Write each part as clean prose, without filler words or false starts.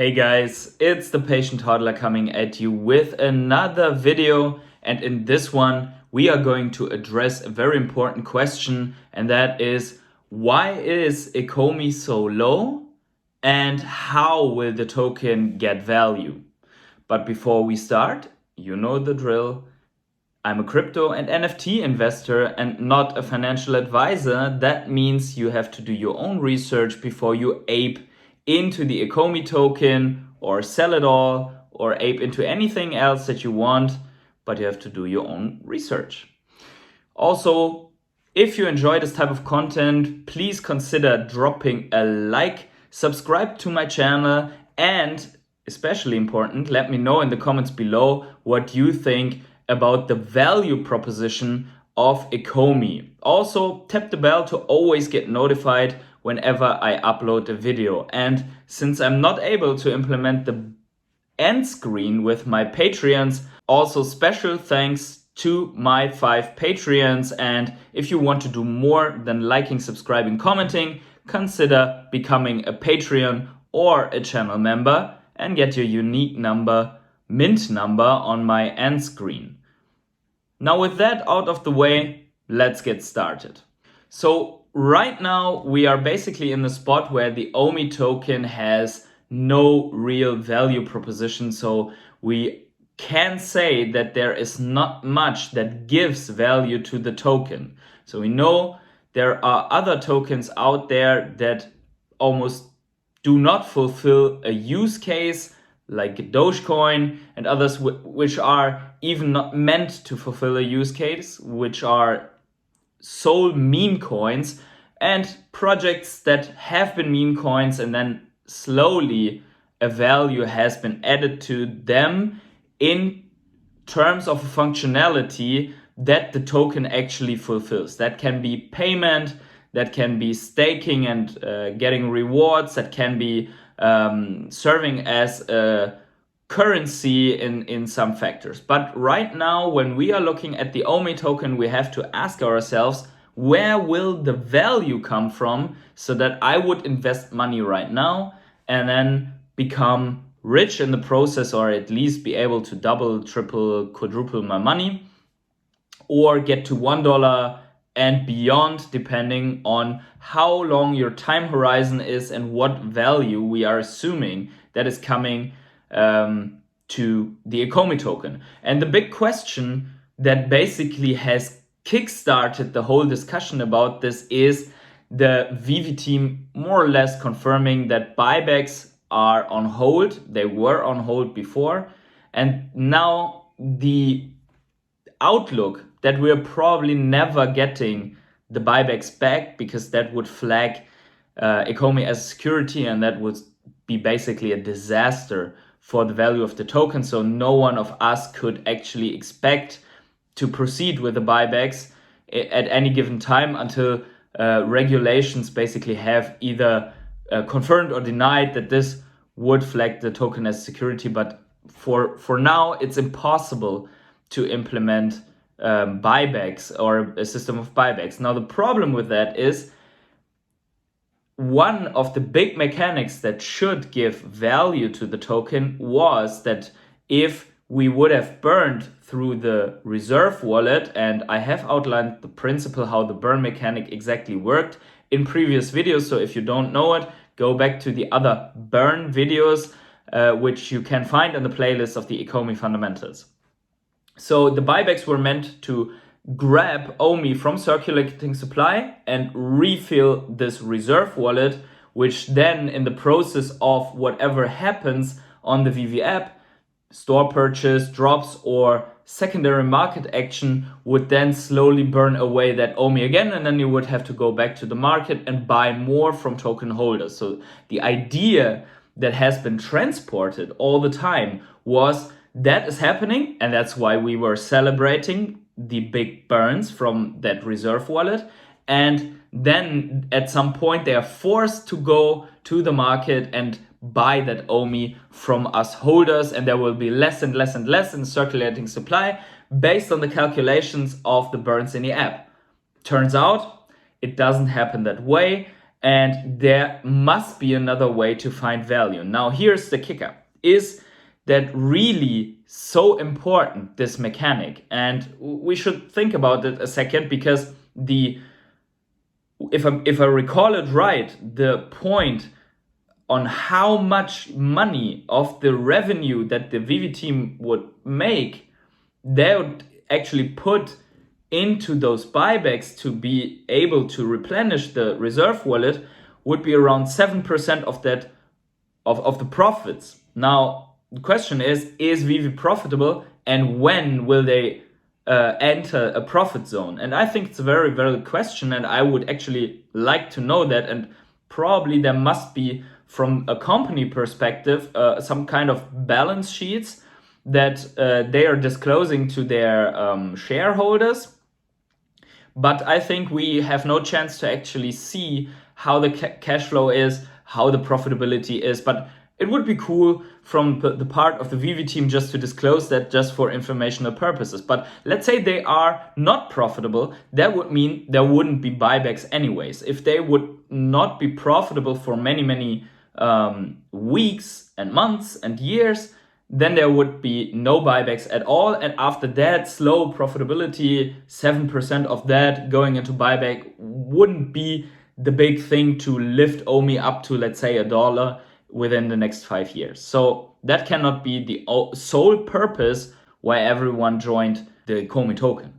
Hey guys, it's the Patient Hodler coming at you with another video, and in this one we are going to address a very important question, and that is, why is Ecomi so low and how will the token get value? But before we start, you know the drill. I'm a crypto and NFT investor and not a financial advisor. That means you have to do your own research before you ape into the Ecomi token or sell it all or ape into anything else that you want, but you have to do your own research. Also, if you enjoy this type of content, please consider dropping a like, subscribe to my channel, and especially important, let me know in the comments below what you think about the value proposition of Ecomi. Also, tap the bell to always get notified whenever I upload a video. And since I'm not able to implement the end screen with my Patreons, also special thanks to my 5 Patreons. And if you want to do more than liking, subscribing, commenting, consider becoming a Patreon or a channel member and get your unique number, mint number, on my end screen. Now with that out of the way, let's get started. So right now we are basically in the spot where the OMI token has no real value proposition. So we can say that there is not much that gives value to the token. So we know there are other tokens out there that almost do not fulfill a use case, like Dogecoin and others which are even not meant to fulfill a use case, which are sole meme coins, and projects that have been meme coins and then slowly a value has been added to them in terms of a functionality that the token actually fulfills. That can be payment, that can be staking and getting rewards, that can be serving as a currency in some factors. But right now, when we are looking at the OMI token, we have to ask ourselves, where will the value come from so that I would invest money right now and then become rich in the process, or at least be able to double, triple, quadruple my money, or get to $1 and beyond, depending on how long your time horizon is and what value we are assuming that is coming to the Ecomi token. And the big question that basically has kickstarted the whole discussion about this is the Veve team more or less confirming that buybacks are on hold. They were on hold before, and now the outlook that we're probably never getting the buybacks back, because that would flag Ecomi as security, and that would be basically a disaster for the value of the token. So no one of us could actually expect to proceed with the buybacks at any given time until regulations basically have either confirmed or denied that this would flag the token as security. But for now, it's impossible to implement buybacks or a system of buybacks. Now the problem with that is, one of the big mechanics that should give value to the token was that if we would have burned through the reserve wallet, and I have outlined the principle how the burn mechanic exactly worked in previous videos, so if you don't know it, go back to the other burn videos, which you can find in the playlist of the Ecomi fundamentals. So the buybacks were meant to grab OMI from circulating supply and refill this reserve wallet, which then in the process of whatever happens on the Veve app, store purchase, drops, or secondary market action, would then slowly burn away that OMI again, and then you would have to go back to the market and buy more from token holders. So the idea that has been transported all the time was that is happening, and that's why we were celebrating the big burns from that reserve wallet. And then at some point they are forced to go to the market and buy that OMI from us holders, and there will be less and less and less in circulating supply based on the calculations of the burns in the app. Turns out it doesn't happen that way, and there must be another way to find value. Now, here's the kicker. Is that really so important, this mechanic? And we should think about it a second, because if I recall it right, the point on how much money of the revenue that the Veve team would make, they would actually put into those buybacks to be able to replenish the reserve wallet, would be around 7% of that of the profits. Now, the question is Veve profitable, and when will they enter a profit zone? And I think it's a very valid question, and I would actually like to know that. And probably there must be, from a company perspective, some kind of balance sheets that they are disclosing to their shareholders. But I think we have no chance to actually see how the cash flow is, how the profitability is. But it would be cool from the part of the Veve team just to disclose that, just for informational purposes. But let's say they are not profitable, that would mean there wouldn't be buybacks anyways. If they would not be profitable for many weeks and months and years, then there would be no buybacks at all. And after that, slow profitability, 7% of that going into buyback wouldn't be the big thing to lift OMI up to, let's say, $1 within the next 5 years. So that cannot be the sole purpose why everyone joined the Ecomi token.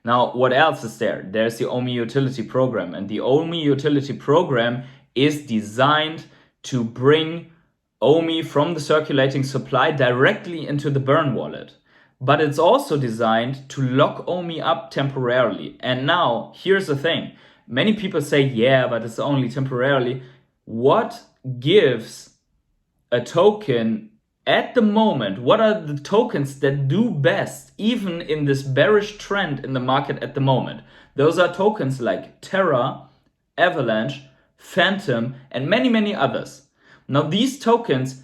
Now, what else is there? There's the OMI utility program, and the OMI utility program is designed to bring OMI from the circulating supply directly into the burn wallet. But it's also designed to lock OMI up temporarily. And now, here's the thing. Many people say, yeah, but it's only temporarily. What gives a token at the moment? What are the tokens that do best, even in this bearish trend in the market at the moment? Those are tokens like Terra, Avalanche, Phantom, and many others. Now, these tokens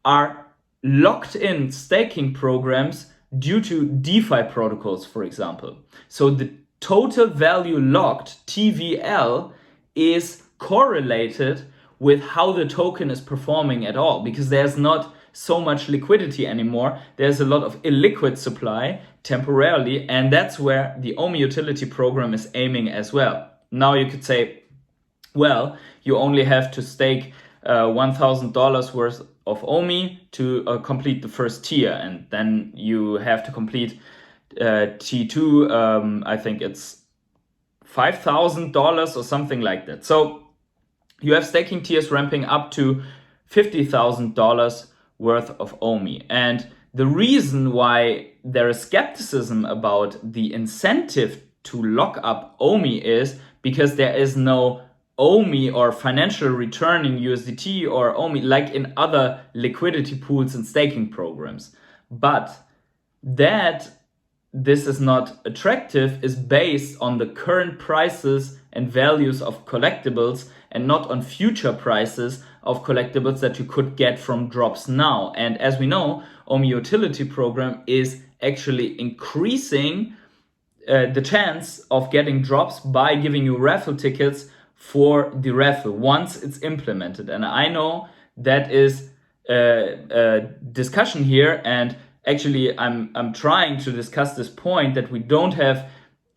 are locked in staking programs due to DeFi protocols, for example. So the total value locked, TVL, is correlated with how the token is performing at all, because there's not so much liquidity anymore. There's a lot of illiquid supply temporarily, and that's where the OMI utility program is aiming as well. Now you could say, well, you only have to stake $1,000 worth of OMI to complete the first tier, and then you have to complete T2, I think it's $5,000 or something like that. So you have staking tiers ramping up to $50,000 worth of OMI. And the reason why there is skepticism about the incentive to lock up OMI is because there is no OMI or financial return in USDT or OMI like in other liquidity pools and staking programs. But that this is not attractive is based on the current prices and values of collectibles, and not on future prices of collectibles that you could get from drops now. And as we know, OMI utility program is actually increasing the chance of getting drops by giving you raffle tickets for the raffle once it's implemented. And I know that is a discussion here, and actually I'm trying to discuss this point that we don't have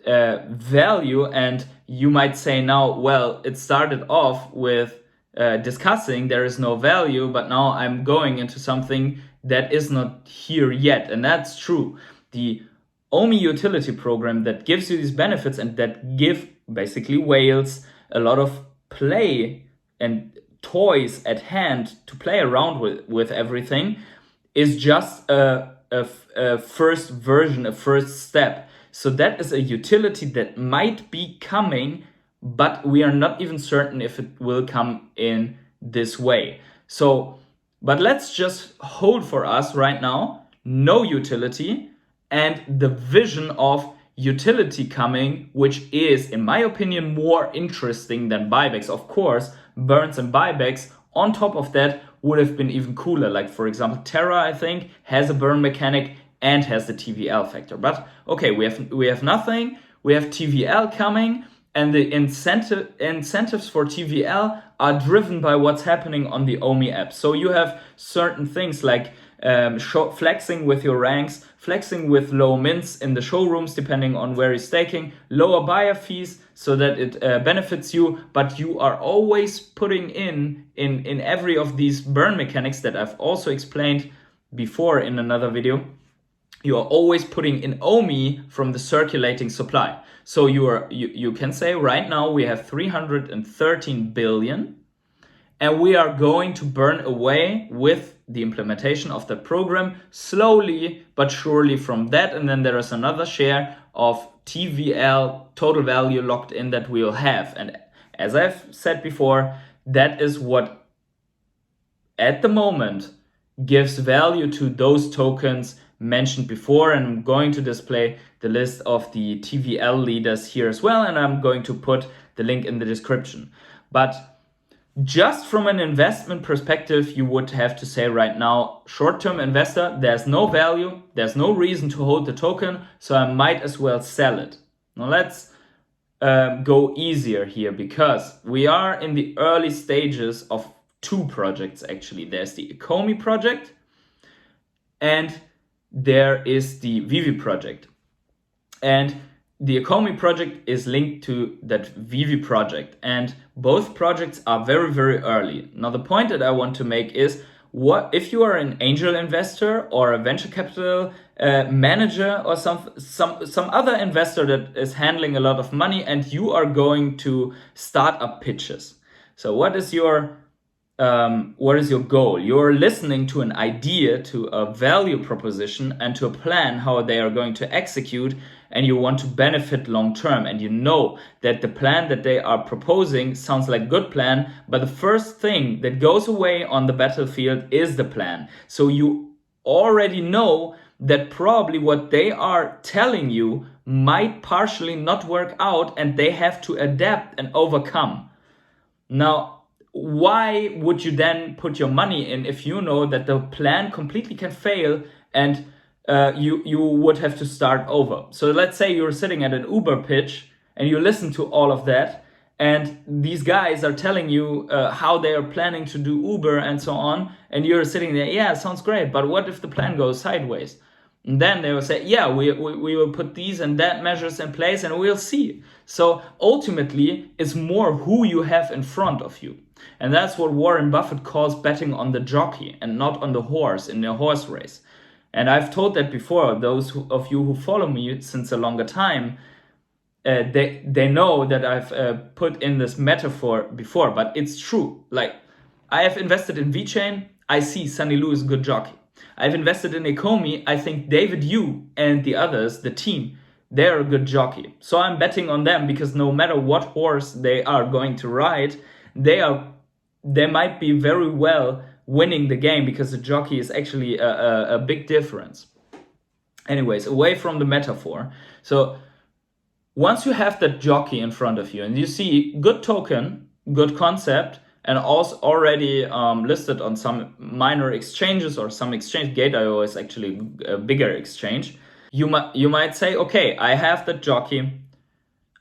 value. And you might say now, well, it started off with discussing there is no value, but now I'm going into something that is not here yet. And that's true. The OMI utility program that gives you these benefits and that give basically whales a lot of play and toys at hand to play around with everything is just a first version, a first step. So that is a utility that might be coming, but we are not even certain if it will come in this way. So, but let's just hold for us right now, no utility, and the vision of utility coming, which is, in my opinion, more interesting than buybacks. Of course, burns and buybacks on top of that would have been even cooler. Like, for example, Terra, I think, has a burn mechanic and has the TVL factor. But okay, we have nothing. We have TVL coming, and the incentives for TVL are driven by what's happening on the OMI app. So you have certain things like flexing with your ranks, flexing with low mints in the showrooms depending on where you're staking, lower buyer fees so that it benefits you, but you are always putting in every of these burn mechanics that I've also explained before in another video. You are always putting in OMI from the circulating supply. So you can say right now we have 313 billion, and we are going to burn away with the implementation of the program slowly but surely from that. And then there is another share of TVL, total value locked in, that we'll have. And as I've said before, that is what at the moment gives value to those tokens mentioned before. And I'm going to display the list of the TVL leaders here as well, and I'm going to put the link in the description. But just from an investment perspective, you would have to say right now, short-term investor, there's no value, there's no reason to hold the token, so I might as well sell it. Now let's go easier here, because we are in the early stages of two projects actually. There's the Ecomi project and there is the Veve project. And the Ecomi project is linked to that Veve project, and both projects are very, very early. Now, the point that I want to make is, what if you are an angel investor or a venture capital manager or some other investor that is handling a lot of money, and you are going to start up pitches. So what is your goal? You're listening to an idea, to a value proposition, and to a plan how they are going to execute, and you want to benefit long term. And you know that the plan that they are proposing sounds like a good plan, but the first thing that goes away on the battlefield is the plan. So you already know that probably what they are telling you might partially not work out, and they have to adapt and overcome. Now, why would you then put your money in if you know that the plan completely can fail and you would have to start over? So let's say you're sitting at an Uber pitch and you listen to all of that, and these guys are telling you how they are planning to do Uber and so on, and you're sitting there, yeah, sounds great, but what if the plan goes sideways? And then they will say, yeah, we will put these and that measures in place and we'll see. So ultimately, it's more who you have in front of you. And that's what Warren Buffett calls betting on the jockey and not on the horse in a horse race. And I've told that before. Those of you who follow me since a longer time, they know that I've put in this metaphor before, but it's true. Like, I have invested in VeChain. I see Sunny Lou is a good jockey. I've invested in Ecomi. I think David Yu and the others, the team, they're a good jockey. So I'm betting on them, because no matter what horse they are going to ride, they might be very well winning the game, because the jockey is actually a big difference. Anyways, away from the metaphor. So once you have that jockey in front of you and you see good token, good concept, and also already listed on some minor exchanges or some exchange, Gate.io is actually a bigger exchange, you might say, okay, I have that jockey,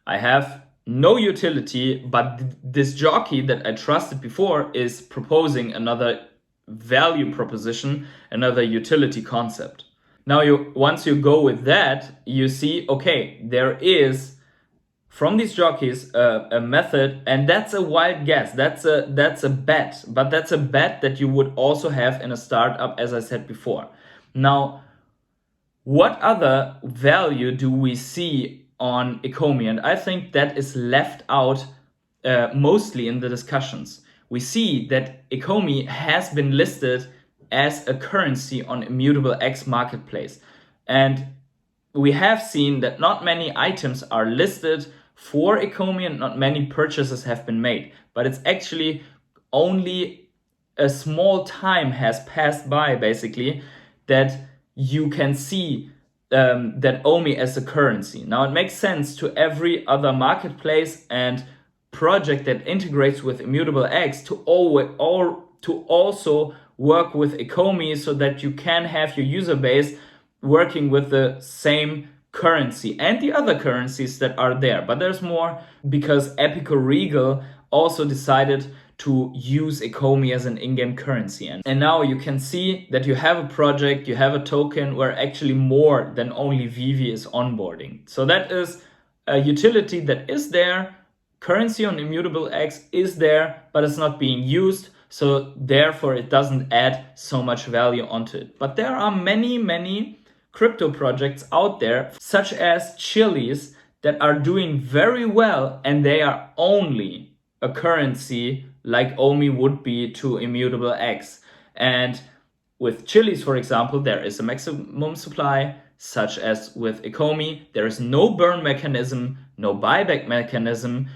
I have no utility, but this jockey that I trusted before is proposing another value proposition, another utility concept. Now, once you go with that, you see, okay, there is from these jockeys a method, and that's a wild guess. That's a bet, but that's a bet that you would also have in a startup, as I said before. Now, what other value do we see on Ecomi? And I think that is left out mostly in the discussions. We see that Ecomi has been listed as a currency on Immutable X marketplace. And we have seen that not many items are listed for Ecomi and not many purchases have been made. But it's actually only a small time has passed by, basically, that you can see that OMI as a currency. Now, it makes sense to every other marketplace and project that integrates with Immutable X to also work with Ecomi, so that you can have your user base working with the same currency and the other currencies that are there. But there's more, because Epico Regal also decided to use Ecomi as an in-game currency. And now you can see that you have a project, you have a token where actually more than only Veve is onboarding. So that is a utility that is there. Currency on Immutable X is there, but it's not being used. So therefore it doesn't add so much value onto it. But there are many crypto projects out there, such as Chili's, that are doing very well, and they are only a currency like OMI would be to Immutable X. And with Chili's, for example, there is a maximum supply, such as with Ecomi. There is no burn mechanism, no buyback mechanism.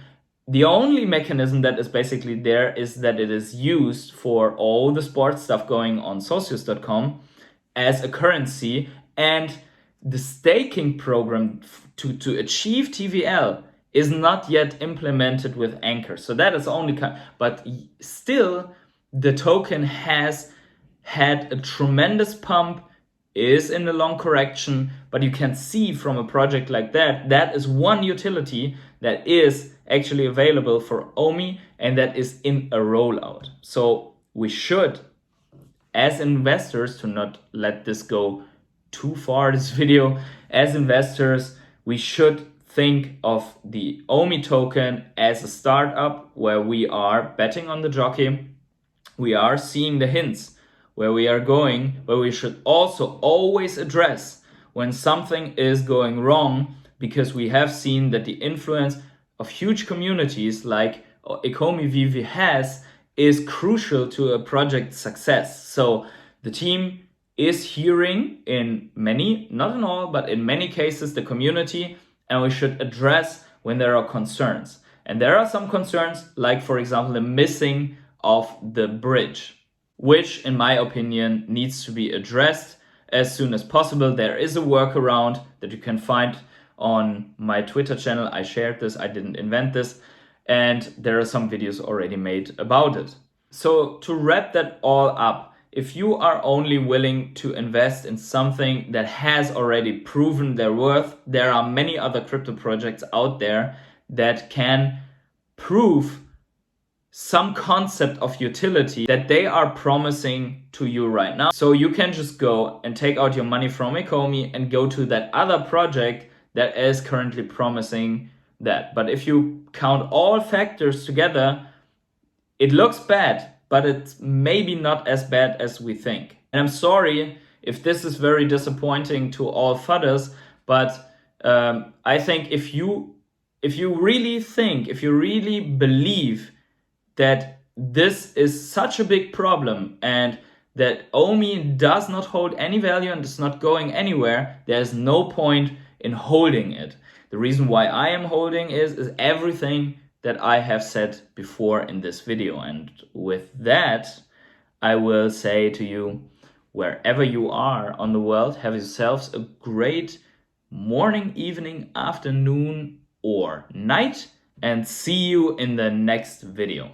The only mechanism that is basically there is that it is used for all the sports stuff going on Socios.com as a currency, and the staking program to achieve TVL is not yet implemented with Anchor. So that is only, but still the token has had a tremendous pump, is in a long correction, but you can see from a project like that, that is one utility that is actually available for OMI and that is in a rollout. So we should, as investors, to not let this go too far, this video, as investors, we should think of the OMI token as a startup where we are betting on the jockey. We are seeing the hints where we are going, but we should also always address when something is going wrong, because we have seen that the influence of huge communities like Ecomi Veve has is crucial to a project's success. So the team is hearing in many, not in all, but in many cases, the community, and we should address when there are concerns. And there are some concerns, like for example, the missing of the bridge, which in my opinion needs to be addressed as soon as possible. There is a workaround that you can find on my Twitter channel. I shared this, I didn't invent this, and there are some videos already made about it. So to wrap that all up, if you are only willing to invest in something that has already proven their worth, there are many other crypto projects out there that can prove some concept of utility that they are promising to you right now. So you can just go and take out your money from Ecomi and go to that other project that is currently promising that. But if you count all factors together, it looks bad, but it's maybe not as bad as we think. And I'm sorry if this is very disappointing to all fudders, but I think if you really believe that this is such a big problem and that OMI does not hold any value and is not going anywhere, there's no point in holding it. The reason why I am holding is everything that I have said before in this video. And with that, I will say to you, wherever you are on the world, have yourselves a great morning, evening, afternoon, or night, and see you in the next video.